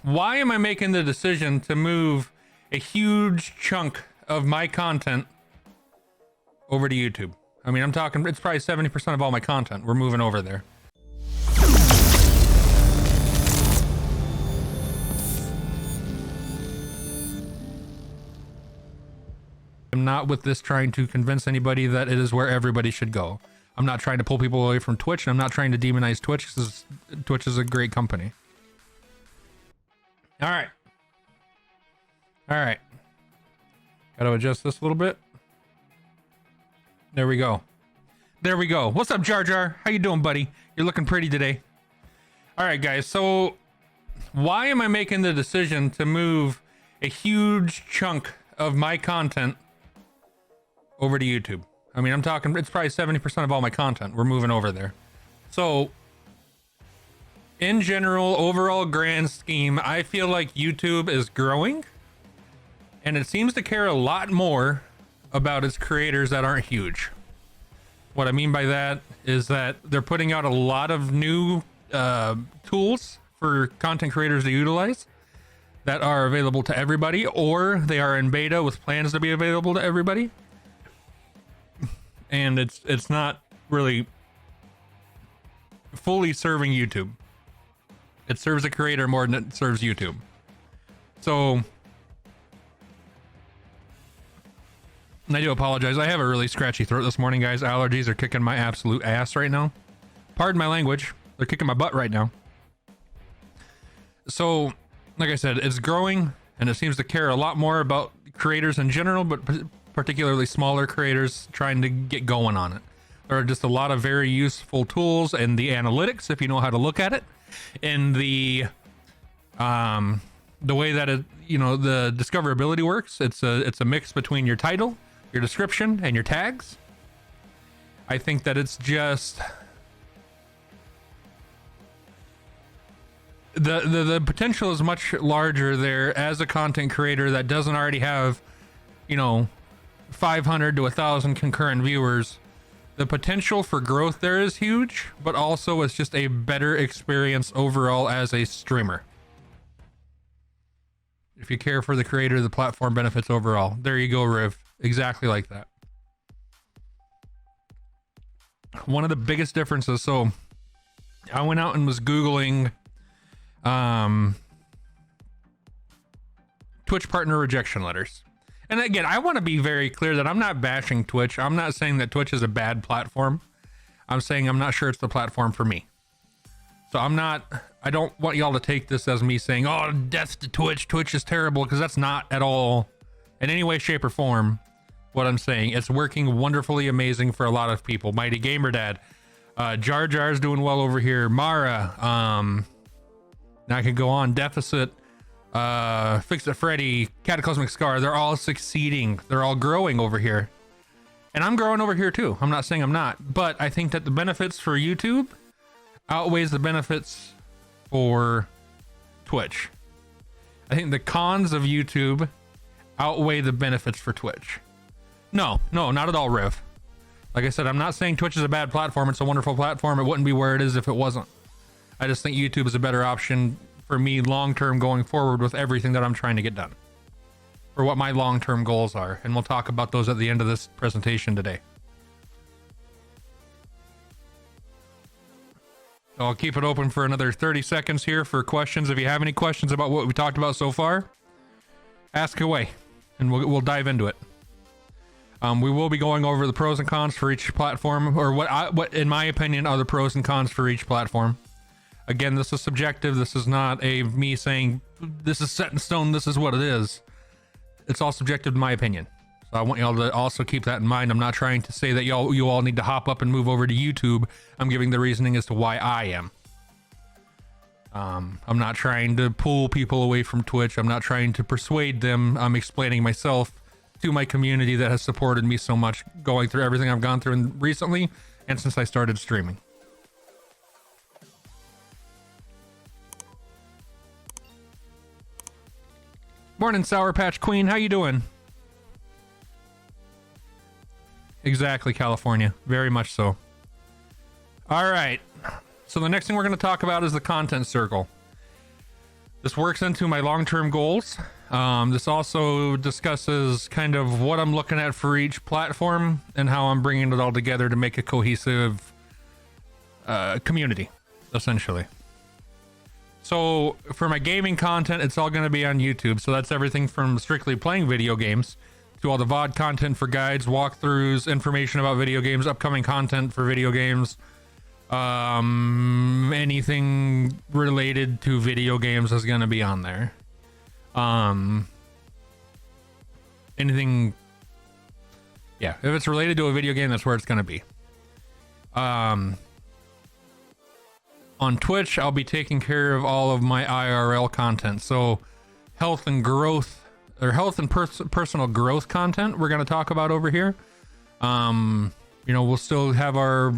why am I making the decision to move a huge chunk of my content over to YouTube? I mean, I'm talking, it's probably 70% of all my content we're moving over there. I'm not with this trying to convince anybody that it is where everybody should go. I'm not trying to pull people away from Twitch, and I'm not trying to demonize Twitch, because Twitch is a great company. All right. Got to adjust this a little bit. There we go. What's up, Jar Jar? How you doing, buddy? You're looking pretty today. All right, guys. So why am I making the decision to move a huge chunk of my content over to YouTube? I mean, I'm talking, it's probably 70% of all my content we're moving over there. So in general, overall grand scheme, I feel like YouTube is growing, and it seems to care a lot more about its creators that aren't huge. What I mean by that is that they're putting out a lot of new tools for content creators to utilize that are available to everybody, or they are in beta with plans to be available to everybody. And it's not really fully serving YouTube. It serves a creator more than it serves YouTube. So, and I do apologize. I have a really scratchy throat this morning, guys. Allergies are kicking my absolute ass right now. Pardon my language. They're kicking my butt right now. So, like I said, it's growing, and it seems to care a lot more about creators in general, but particularly smaller creators trying to get going on it. There are just a lot of very useful tools, and the analytics, if you know how to look at it, and the way that it, you know, the discoverability works. It's a mix between your title, your description, and your tags. I think that it's just the potential is much larger there as a content creator that doesn't already have, you know, 500 to 1,000 concurrent viewers. The potential for growth there is huge, but also it's just a better experience overall as a streamer. If you care for the creator, the platform benefits overall. There you go, Riv. Exactly like that. One of the biggest differences, so I went out and was Googling Twitch partner rejection letters. And again, I want to be very clear that I'm not bashing Twitch. I'm not saying that Twitch is a bad platform. I'm saying I'm not sure it's the platform for me. So I don't want y'all to take this as me saying, oh, death to Twitch. Twitch is terrible, because that's not at all in any way, shape, or form what I'm saying. It's working wonderfully amazing for a lot of people. Mighty Gamer Dad, Jar Jar's doing well over here. Mara, now I can go on. Deficit, Fix It Freddy, Cataclysmic Scar, they're all succeeding. They're all growing over here. And I'm growing over here too. I'm not saying I'm not, but I think that the benefits for YouTube outweighs the benefits for Twitch. I think the cons of YouTube outweigh the benefits for Twitch. No, not at all, Riv. Like I said, I'm not saying Twitch is a bad platform. It's a wonderful platform. It wouldn't be where it is if it wasn't. I just think YouTube is a better option for me long-term going forward with everything that I'm trying to get done, for what my long-term goals are. And we'll talk about those at the end of this presentation today. So I'll keep it open for another 30 seconds here for questions. If you have any questions about what we talked about so far, ask away and we'll dive into it. We will be going over the pros and cons for each platform, or what in my opinion are the pros and cons for each platform. Again, this is subjective. This is not me saying this is set in stone, this is what it is. It's all subjective in my opinion. So I want y'all to also keep that in mind. I'm not trying to say that you all need to hop up and move over to YouTube. I'm giving the reasoning as to why I am. I'm not trying to pull people away from Twitch. I'm not trying to persuade them. I'm explaining myself to my community that has supported me so much going through everything I've gone through recently and since I started streaming. Morning, Sour Patch Queen. How you doing? Exactly, California. Very much so. All right. So the next thing we're going to talk about is the content circle. This works into my long-term goals. This also discusses kind of what I'm looking at for each platform and how I'm bringing it all together to make a cohesive community, essentially. So for my gaming content, it's all going to be on YouTube. So that's everything from strictly playing video games to all the VOD content for guides, walkthroughs, information about video games, upcoming content for video games, anything related to video games is going to be on there. Anything, yeah, if it's related to a video game, that's where it's going to be. On Twitch, I'll be taking care of all of my IRL content. So health and growth, or health and personal growth content we're going to talk about over here. We'll still have our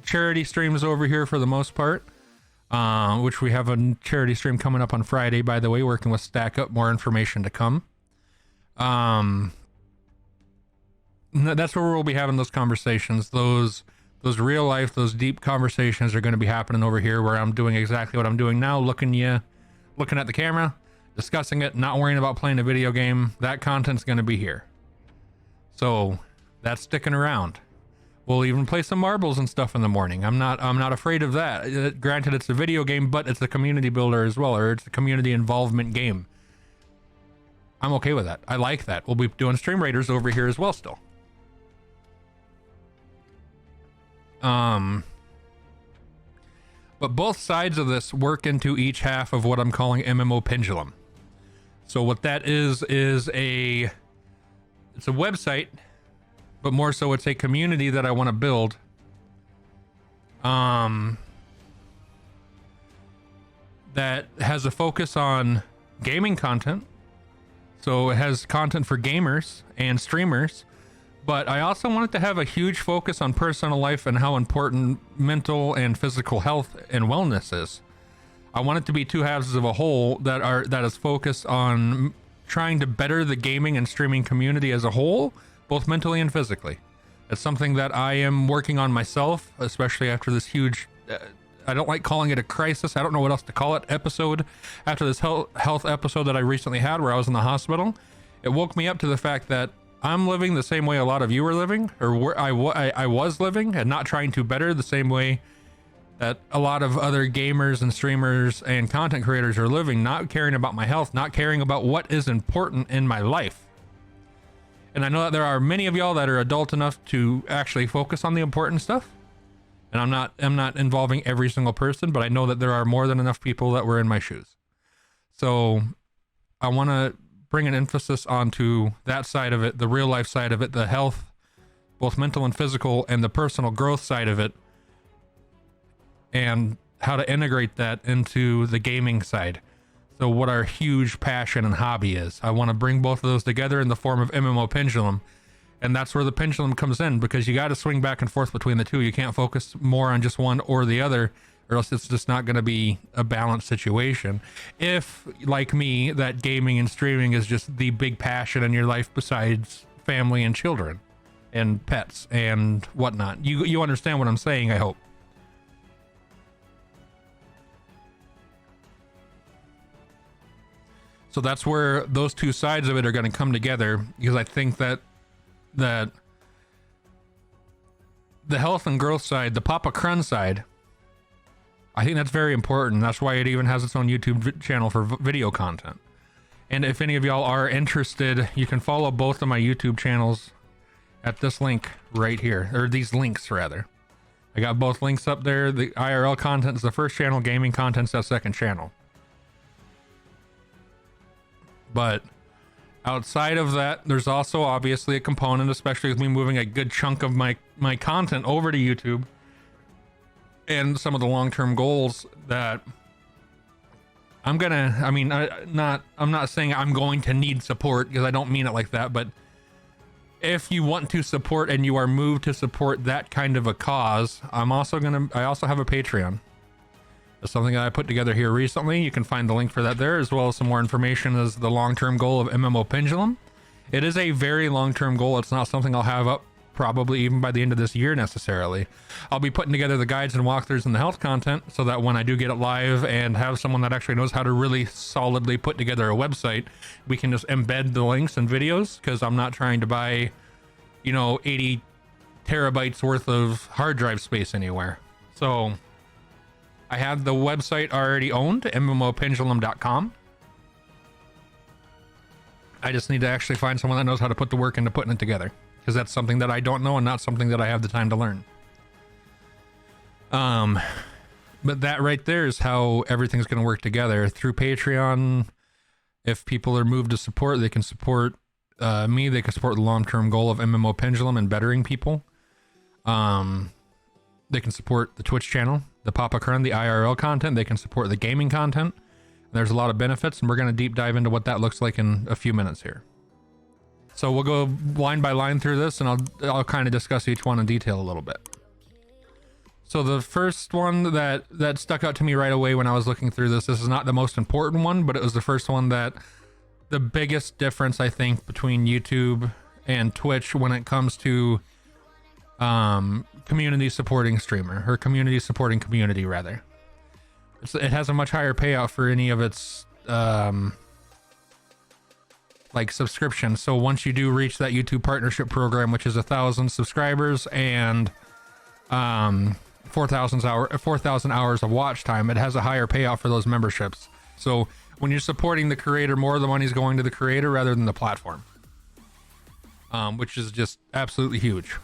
charity streams over here for the most part, which we have a charity stream coming up on Friday, by the way, working with Stack Up. More information to come. That's where we'll be having those conversations. Those real life, those deep conversations are going to be happening over here, where I'm doing exactly what I'm doing now, looking at the camera, discussing it, not worrying about playing a video game. That content's going to be here. So that's sticking around. We'll even play some marbles and stuff in the morning. I'm not afraid of that. Granted, it's a video game, but it's a community builder as well, or it's a community involvement game. I'm okay with that. I like that. We'll be doing Stream Raiders over here as well still. But both sides of this work into each half of what I'm calling MMO Pendulum. So what that is it's a website, but more so it's a community that I want to build. That has a focus on gaming content. So it has content for gamers and streamers, but I also want it to have a huge focus on personal life and how important mental and physical health and wellness is. I want it to be two halves of a whole that is focused on trying to better the gaming and streaming community as a whole, both mentally and physically. It's something that I am working on myself, especially after this huge, I don't like calling it a crisis, I don't know what else to call it, episode, after this health episode that I recently had where I was in the hospital. It woke me up to the fact that I'm living the same way a lot of you are living, or where I was living, and not trying to better the same way that a lot of other gamers and streamers and content creators are living, not caring about my health, not caring about what is important in my life. And I know that there are many of y'all that are adult enough to actually focus on the important stuff. And I'm not involving every single person, but I know that there are more than enough people that were in my shoes. So I want to bring an emphasis onto that side of it, the real life side of it, the health, both mental and physical, and the personal growth side of it, and how to integrate that into the gaming side. So what our huge passion and hobby is. I want to bring both of those together in the form of MMO Pendulum. And that's where the pendulum comes in, because you got to swing back and forth between the two. You can't focus more on just one or the other, or else it's just not going to be a balanced situation. If, like me, that gaming and streaming is just the big passion in your life besides family and children and pets and whatnot. You understand what I'm saying, I hope. So that's where those two sides of it are going to come together, because I think that the health and growth side, the PapaKrund side, I think that's very important. That's why it even has its own YouTube channel for video content. And if any of y'all are interested, you can follow both of my YouTube channels at this link right here, or these links rather. I got both links up there. The IRL content is the first channel, gaming content's the second channel. But outside of that, there's also obviously a component, especially with me moving a good chunk of my content over to YouTube and some of the long-term goals that I'm not saying I'm going to need support, because I don't mean it like that, but if you want to support and you are moved to support that kind of a cause, I also have a Patreon. It's something that I put together here recently. You can find the link for that there, as well as some more information as the long-term goal of MMO Pendulum. It is a very long-term goal. It's not something I'll have up probably even by the end of this year necessarily. I'll be putting together the guides and walkthroughs and the health content so that when I do get it live and have someone that actually knows how to really solidly put together a website, we can just embed the links and videos, because I'm not trying to buy, you know, 80 terabytes worth of hard drive space anywhere. So I have the website already owned, mmopendulum.com. I just need to actually find someone that knows how to put the work into putting it together, because that's something that I don't know and not something that I have the time to learn. But that right there is how everything's going to work together through Patreon. If people are moved to support, they can support me. They can support the long-term goal of MMO Pendulum and bettering people. They can support the Twitch channel, the PapaKrund, the IRL content. They can support the gaming content. There's a lot of benefits, and we're going to deep dive into what that looks like in a few minutes here. So we'll go line by line through this, and I'll kind of discuss each one in detail a little bit. So the first one that stuck out to me right away when I was looking through this is not the most important one, but it was the first one that the biggest difference, I think, between YouTube and Twitch when it comes to community supporting streamer, or community supporting community rather. It has a much higher payout for any of its like subscriptions. So once you do reach that YouTube partnership program, which is 1,000 subscribers and 4,000 hours of watch time, it has a higher payout for those memberships. So when you're supporting the creator, more of the money is going to the creator rather than the platform, which is just absolutely huge.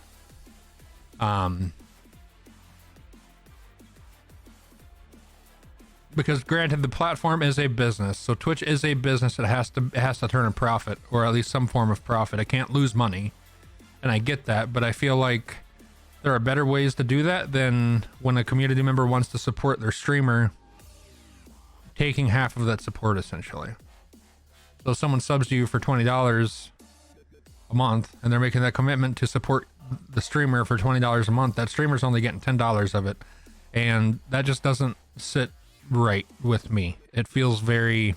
Because granted, the platform is a business, so Twitch is a business that has to turn a profit, or at least some form of profit. It can't lose money, and I get that, but I feel like there are better ways to do that than when a community member wants to support their streamer, taking half of that support essentially. So if someone subs to you for $20 a month, and they're making that commitment to support the streamer for $20 a month, that streamer's only getting $10 of it, and that just doesn't sit right with me. It feels very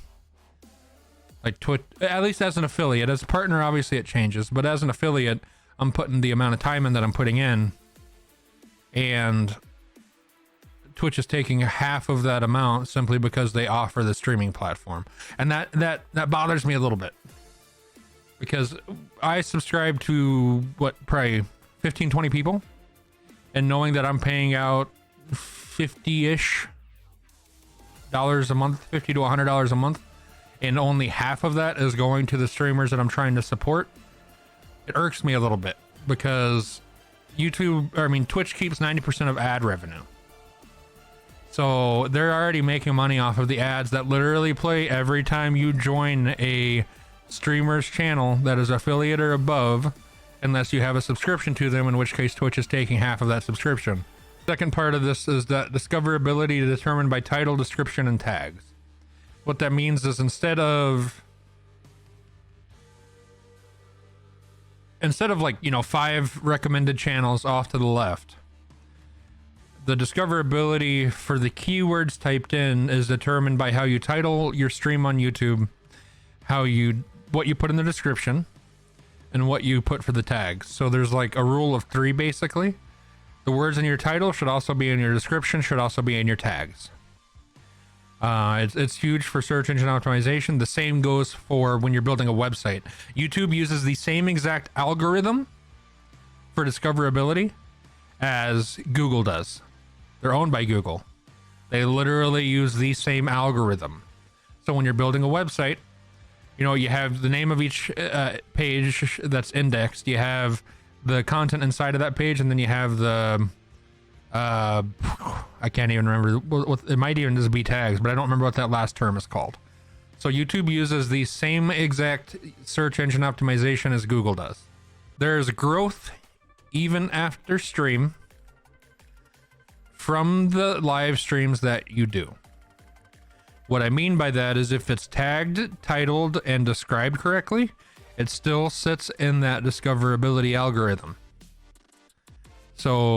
like Twitch, at least as an affiliate. As a partner, obviously it changes, but as an affiliate, I'm putting the amount of time in that I'm putting in, and Twitch is taking half of that amount simply because they offer the streaming platform, and that bothers me a little bit, because I subscribe to probably 15-20 people, and knowing that I'm paying out 50-ish dollars a month, $50 to $100 a month, and only half of that is going to the streamers that I'm trying to support, it irks me a little bit, because Twitch keeps 90% of ad revenue. So they're already making money off of the ads that literally play every time you join a streamer's channel that is affiliate or above, unless you have a subscription to them, in which case Twitch is taking half of that subscription. Second part of this is that discoverability determined by title, description, and tags. What that means is instead of like, 5 recommended channels off to the left, the discoverability for the keywords typed in is determined by how you title your stream on YouTube, what you put in the description, and what you put for the tags. So there's like a rule of 3 basically. The words in your title should also be in your description, should also be in your tags. It's huge for search engine optimization. The same goes for when you're building a website. YouTube uses the same exact algorithm for discoverability as Google does. They're owned by Google. They literally use the same algorithm. So when you're building a website, you have the name of each page that's indexed. You have the content inside of that page, and then you have the I can't even remember it might even just be tags, but I don't remember what that last term is called. So YouTube uses the same exact search engine optimization as Google does. There's growth even after stream from the live streams that you do. What I mean by that is if it's tagged, titled, and described correctly, it still sits in that discoverability algorithm. So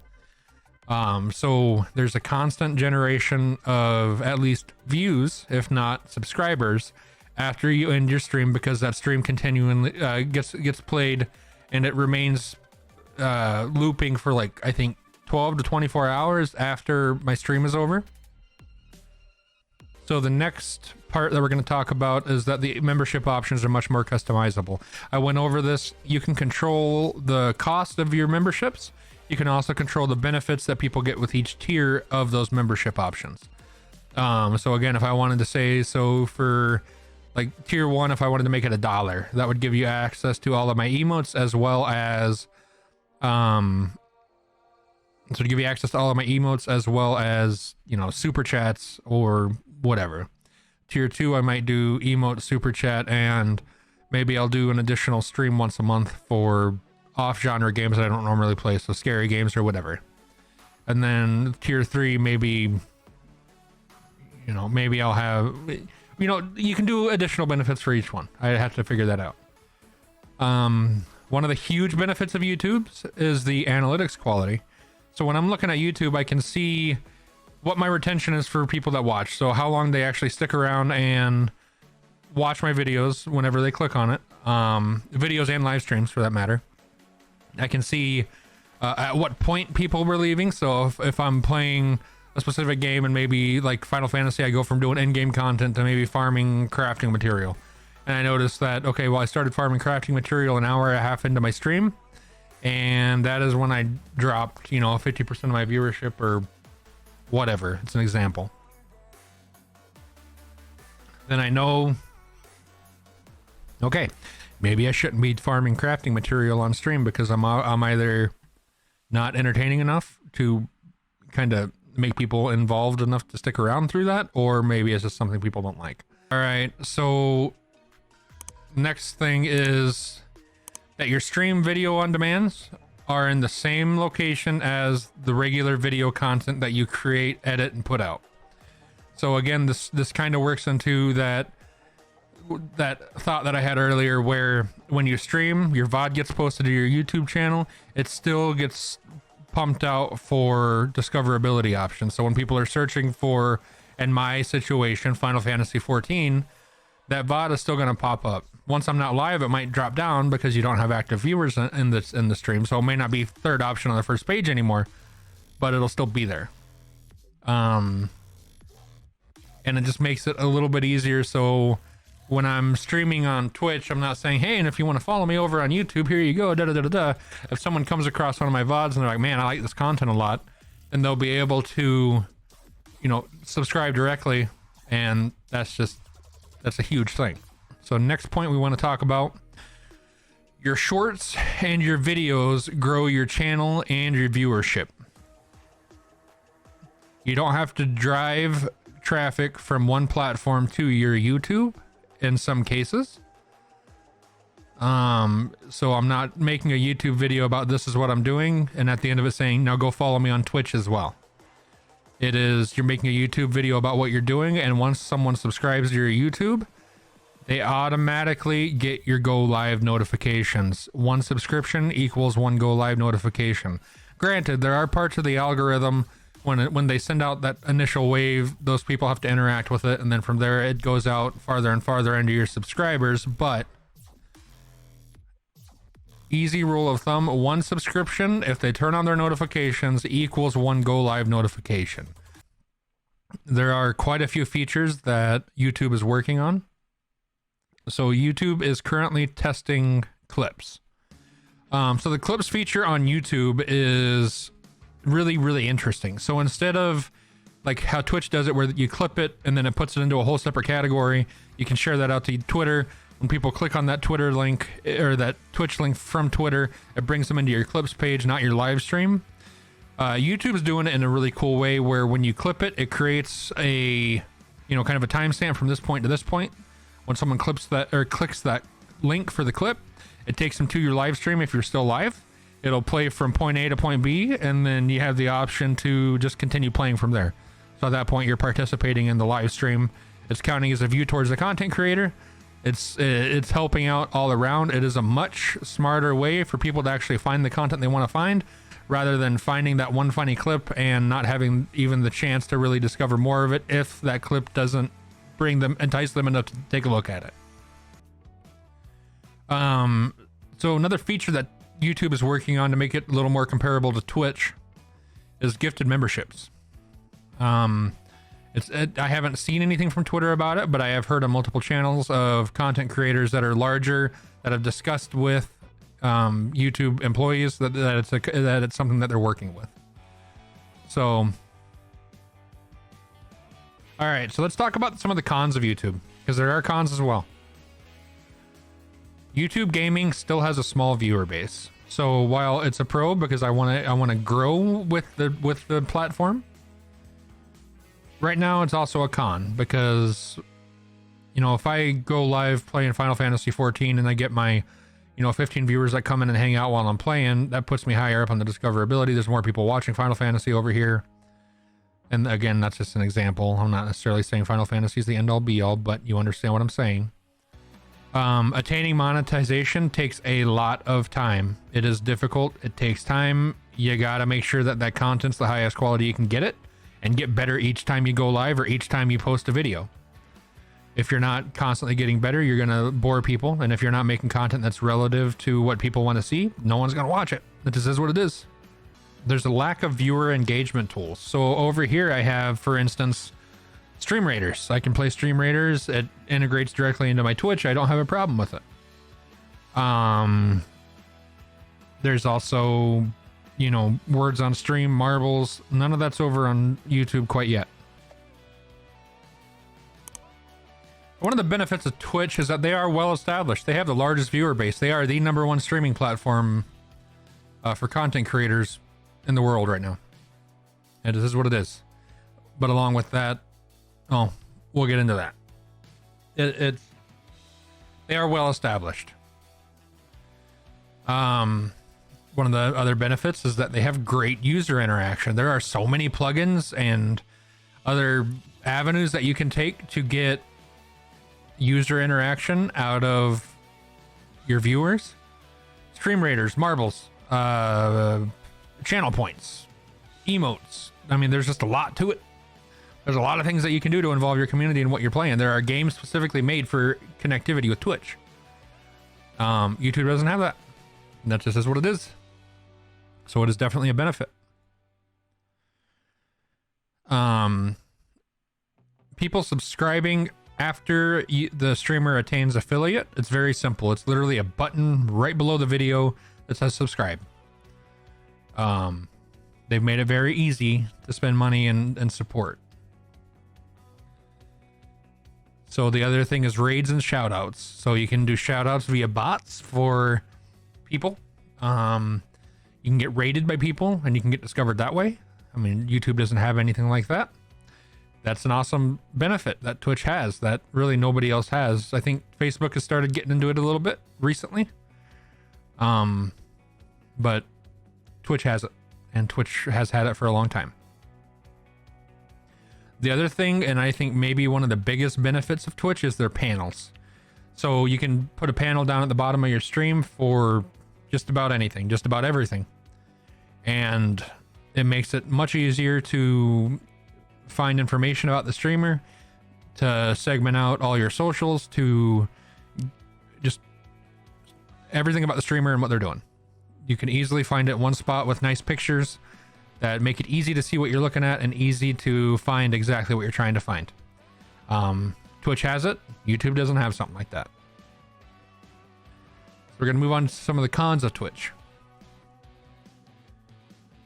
there's a constant generation of at least views, if not subscribers, after you end your stream, because that stream continually gets played, and it remains looping for like, I think 12 to 24 hours after my stream is over. So the next part that we're going to talk about is that the membership options are much more customizable. I went over this. You can control the cost of your memberships. You can also control the benefits that people get with each tier of those membership options. So again, if I wanted to say, so for like tier 1, if I wanted to make it $1, that would give you access to all of my emotes, as well as so to give you access to all of my emotes, as well as, you know, super chats or whatever. Tier 2, I might do emote, super chat, and maybe I'll do an additional stream once a month for off genre games that I don't normally play, so scary games or whatever. And then tier 3, maybe, you know, maybe I'll have, you know, you can do additional benefits for each one. I have to figure that out. One of the huge benefits of YouTube is the analytics quality. So when I'm looking at YouTube, I can see what my retention is for people that watch. So how long they actually stick around and watch my videos whenever they click on it. Videos and live streams for that matter. I can see at what point people were leaving. So if I'm playing a specific game and maybe like Final Fantasy, I go from doing end game content to maybe farming crafting material. And I noticed that, okay, well, I started farming crafting material an hour and a half into my stream. And that is when I dropped, you know, 50% of my viewership or whatever. It's an example. Then I know, okay, maybe I shouldn't be farming crafting material on stream because I'm either not entertaining enough to kind of make people involved enough to stick around through that, or maybe it's just something people don't like. All right, so next thing is that your stream video on demands are in the same location as the regular video content that you create, edit, and put out. So again, this kind of works into that thought that I had earlier, where when you stream, your VOD gets posted to your YouTube channel, it still gets pumped out for discoverability options. So when people are searching for, in my situation, Final Fantasy 14, that VOD is still going to pop up. Once I'm not live, it might drop down because you don't have active viewers in the stream. So it may not be third option on the first page anymore, but it'll still be there. And it just makes it a little bit easier. So when I'm streaming on Twitch, I'm not saying, hey, and if you want to follow me over on YouTube, here you go, da da da da da. If someone comes across one of my VODs and they're like, man, I like this content a lot, then they'll be able to, you know, subscribe directly. And that's a huge thing. So next point we want to talk about, your shorts and your videos grow your channel and your viewership. You don't have to drive traffic from one platform to your YouTube in some cases. So I'm not making a YouTube video about this is what I'm doing, and at the end of it saying, now go follow me on Twitch as well. It is, you're making a YouTube video about what you're doing, and once someone subscribes to your YouTube, they automatically get your go live notifications. One subscription equals one go live notification. Granted, there are parts of the algorithm when they send out that initial wave, those people have to interact with it, and then from there it goes out farther and farther into your subscribers. But easy rule of thumb, one subscription, if they turn on their notifications, equals one go live notification. There are quite a few features that YouTube is working on. So YouTube is currently testing clips. So the clips feature on YouTube is really, really interesting. So instead of like how Twitch does it, where you clip it and then it puts it into a whole separate category, you can share that out to Twitter. When people click on that Twitter link or that Twitch link from Twitter, it brings them into your clips page, not your live stream. YouTube's doing it in a really cool way where when you clip it, it creates a, you know, kind of a timestamp from this point to this point. When someone clips that or clicks that link for the clip, it takes them to your live stream. If you're still live, it'll play from point A to point B, and then you have the option to just continue playing from there. So at that point, you're participating in the live stream. It's counting as a view towards the content creator. It's helping out all around. It is a much smarter way for people to actually find the content they want to find, rather than finding that one funny clip and not having even the chance to really discover more of it if that clip doesn't entice them enough to take a look at it. So another feature that YouTube is working on to make it a little more comparable to Twitch is gifted memberships. I haven't seen anything from Twitter about it, but I have heard on multiple channels of content creators that are larger that have discussed with YouTube employees that it's something that they're working with. So, all right, so let's talk about some of the cons of YouTube, because there are cons as well. YouTube gaming still has a small viewer base. So while it's a pro because I want to grow with the platform, right now it's also a con because, you know, if I go live playing Final Fantasy 14 and I get my, 15 viewers that come in and hang out while I'm playing, that puts me higher up on the discoverability. There's more people watching Final Fantasy over here. And again, that's just an example. I'm not necessarily saying Final Fantasy is the end all be all, but you understand what I'm saying. Attaining monetization takes a lot of time. It is difficult. It takes time. You gotta make sure that content's the highest quality you can get it and get better each time you go live or each time you post a video. If you're not constantly getting better, you're gonna bore people. And if you're not making content that's relative to what people want to see, no one's gonna watch it. It just is what it is. There's a lack of viewer engagement tools. So over here I have, for instance, Stream Raiders. I can play Stream Raiders. It integrates directly into my Twitch. I don't have a problem with it. There's also, Words on Stream, Marbles. None of that's over on YouTube quite yet. One of the benefits of Twitch is that they are well established. They have the largest viewer base. They are the #1 streaming platform for content creators in the world right now. And this is what it is. But along with that, we'll get into that. They are well established. One of the other benefits is that they have great user interaction. There are so many plugins and other avenues that you can take to get user interaction out of your viewers. Stream Raiders, Marbles, channel points, emotes. I mean, there's just a lot to it. There's a lot of things that you can do to involve your community in what you're playing. There are games specifically made for connectivity with Twitch. YouTube doesn't have that. And that just is what it is. So it is definitely a benefit. People subscribing after the streamer attains affiliate, it's very simple. It's literally a button right below the video that says subscribe. They've made it very easy to spend money and support. So the other thing is raids and shoutouts. So you can do shoutouts via bots for people. You can get raided by people and you can get discovered that way. I mean, YouTube doesn't have anything like that. That's an awesome benefit that Twitch has that really nobody else has. I think Facebook has started getting into it a little bit recently. But Twitch has it, and Twitch has had it for a long time. The other thing, and I think maybe one of the biggest benefits of Twitch, is their panels. So you can put a panel down at the bottom of your stream for just about anything, just about everything. And it makes it much easier to find information about the streamer, to segment out all your socials, to just everything about the streamer and what they're doing. You can easily find it in one spot with nice pictures that make it easy to see what you're looking at and easy to find exactly what you're trying to find. Twitch has it. YouTube doesn't have something like that. So we're going to move on to some of the cons of Twitch.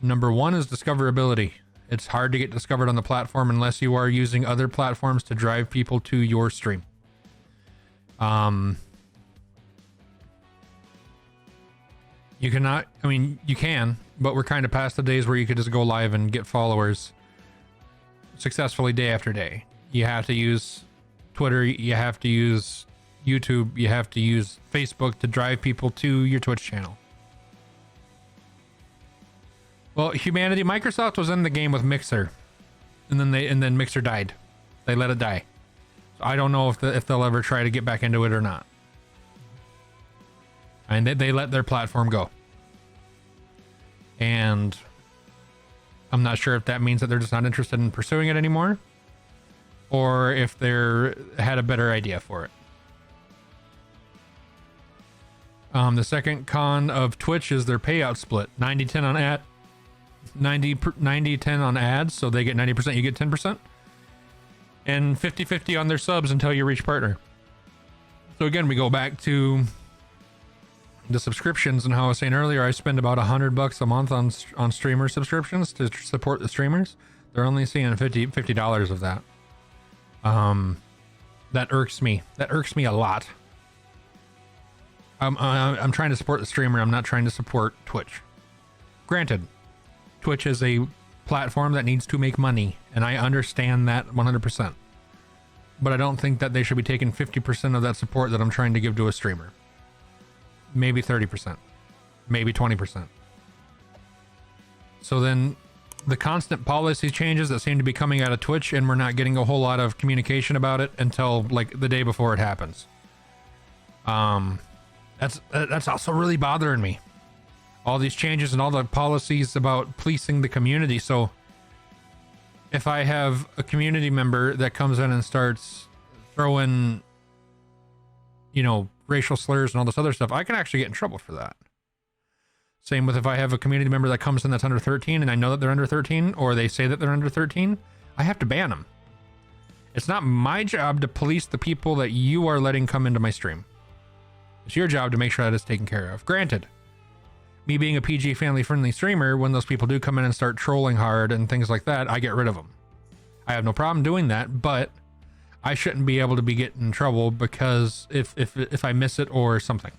Number one is discoverability. It's hard to get discovered on the platform unless you are using other platforms to drive people to your stream. You cannot, I mean, you can, but we're kind of past the days where you could just go live and get followers successfully day after day. You have to use Twitter, you have to use YouTube, you have to use Facebook to drive people to your Twitch channel. Well, Microsoft was in the game with Mixer, and then Mixer died. They let it die. So I don't know if they'll ever try to get back into it or not. And they let their platform go. And I'm not sure if that means that they're just not interested in pursuing it anymore, or if they had a better idea for it. The second con of Twitch is their payout split. 90-10 on ad, 90-10 on ads, so they get 90%, you get 10%. And 50-50 on their subs until you reach partner. So again, we go back to the subscriptions and how I was saying earlier, I spend about $100 a month on streamer subscriptions to support the streamers. They're only seeing $50 of that. That irks me. That irks me a lot. I'm trying to support the streamer. I'm not trying to support Twitch. Granted, Twitch is a platform that needs to make money, and I understand that 100%. But I don't think that they should be taking 50% of that support that I'm trying to give to a streamer. Maybe 30%. Maybe 20%. So then the constant policy changes that seem to be coming out of Twitch, and we're not getting a whole lot of communication about it until like the day before it happens. That's also really bothering me. All these changes and all the policies about policing the community. So if I have a community member that comes in and starts throwing, you know, racial slurs and all this other stuff, I can actually get in trouble for that. Same with if I have a community member that comes in that's under 13 and I know that they're under 13, or they say that they're under 13, I have to ban them. It's not my job to police the people that you are letting come into my stream. It's your job to make sure that it's taken care of. Granted, me being a PG family friendly streamer, when those people do come in and start trolling hard and things like that, I get rid of them. I have no problem doing that, but I shouldn't be able to be getting in trouble because if I miss it or something.